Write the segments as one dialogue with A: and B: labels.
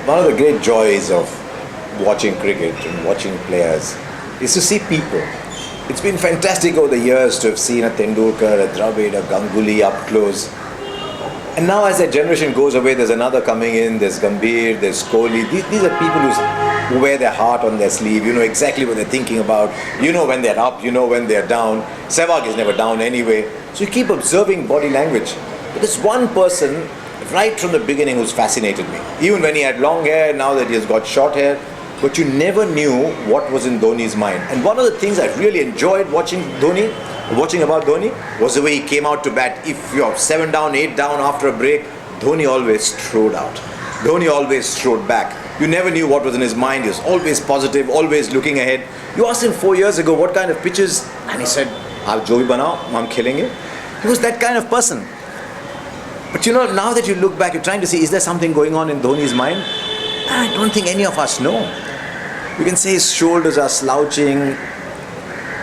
A: one of the great joys of watching cricket and watching players is to see people. It's been fantastic over the years to have seen a Tendulkar, a Dravid, a Ganguly up close. And now as that generation goes away, there's another coming in, there's Gambhir, there's Kohli. These are people who wear their heart on their sleeve. You know exactly what they're thinking about. You know when they're up, you know when they're down. Sehwag is never down anyway. So you keep observing body language. But there's one person right from the beginning who's fascinated me. Even when he had long hair, now that he has got short hair. But you never knew what was in Dhoni's mind. And one of the things I really enjoyed watching about Dhoni, was the way he came out to bat. If you're 7 down, 8 down after a break, Dhoni always strode out. Dhoni always strode back. You never knew what was in his mind. He was always positive, always looking ahead. You asked him 4 years ago what kind of pitches, and he said, "Aap jo bhi banao, I'm killing it." He was that kind of person. But you know, now that you look back, you're trying to see, is there something going on in Dhoni's mind? I don't think any of us know. You can say his shoulders are slouching.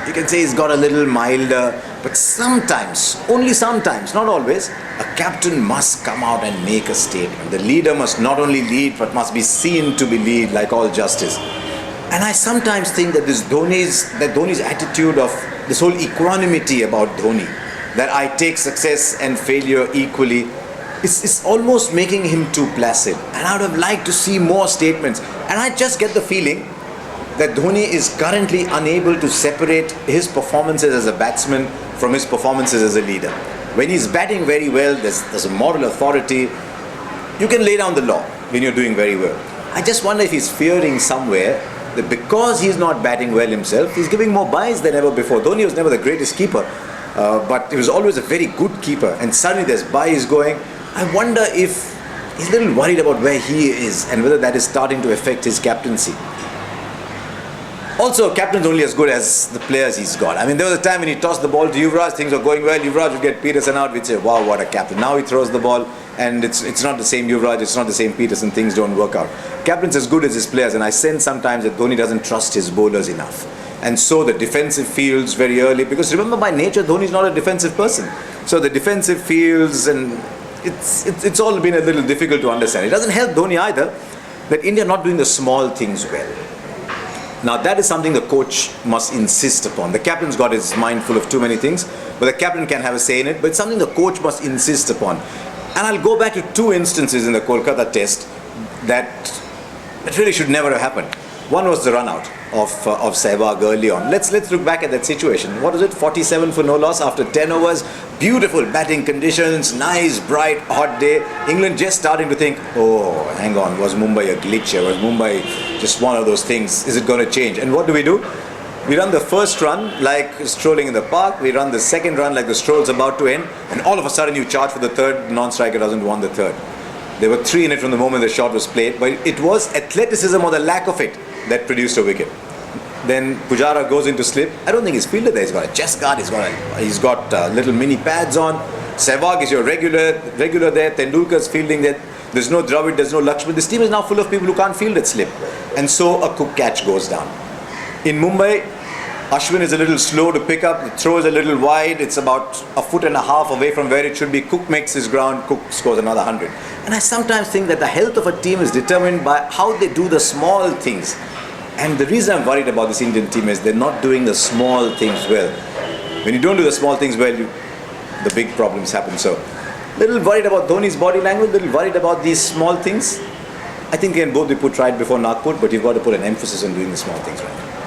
A: You can say he's got a little milder. But sometimes, only sometimes, not always, a captain must come out and make a statement. The leader must not only lead, but must be seen to be lead, like all justice. And I sometimes think that Dhoni's attitude of this whole equanimity about Dhoni, that I take success and failure equally, it's almost making him too placid. And I would have liked to see more statements. And I just get the feeling that Dhoni is currently unable to separate his performances as a batsman from his performances as a leader. When he's batting very well, there's a moral authority. You can lay down the law when you're doing very well. I just wonder if he's fearing somewhere that because he's not batting well himself, he's giving more byes than ever before. Dhoni was never the greatest keeper, but he was always a very good keeper. And suddenly there's byes going. I wonder if he's a little worried about where he is and whether that is starting to affect his captaincy. Also, captain's only as good as the players he's got. I mean, there was a time when he tossed the ball to Yuvraj, things were going well, Yuvraj would get Peterson out, we'd say, wow, what a captain. Now he throws the ball and it's not the same Yuvraj, it's not the same Peterson, things don't work out. Captain's as good as his players, and I sense sometimes that Dhoni doesn't trust his bowlers enough. And so the defensive fields very early, because remember, by nature, Dhoni's not a defensive person. So the defensive fields, and it's all been a little difficult to understand. It doesn't help Dhoni either that India are not doing the small things well. Now that is something the coach must insist upon. The captain's got his mind full of too many things, but the captain can have a say in it, but it's something the coach must insist upon. And I'll go back to 2 instances in the Kolkata test that really should never have happened. One was the run out of Sehwag early on. Let's look back at that situation. What was it? 47 for no loss after 10 overs. Beautiful batting conditions, nice, bright, hot day. England just starting to think, oh, hang on, was Mumbai a glitch here? Was Mumbai just one of those things? Is it going to change? And what do? We run the first run like strolling in the park. We run the second run like the stroll's about to end. And all of a sudden you charge for the third. Non-striker doesn't want the third. There were 3 in it from the moment the shot was played. But it was athleticism or the lack of it that produced a wicket. Then Pujara goes into slip. I don't think he's fielded there. He's got a chest guard. He's got little mini pads on. Sehwag is your regular there. Tendulkar's fielding there. There's no Dravid, there's no Lakshman. This team is now full of people who can't field at slip. And so a Cook catch goes down. In Mumbai, Ashwin is a little slow to pick up. The throw is a little wide. It's about 1.5 feet away from where it should be. Cook makes his ground. Cook scores another 100. And I sometimes think that the health of a team is determined by how they do the small things. And the reason I'm worried about this Indian team is they're not doing the small things well. When you don't do the small things well, the big problems happen. So, little worried about Dhoni's body language, little worried about these small things. I think they can both be put right before Nagpur, but you've got to put an emphasis on doing the small things right.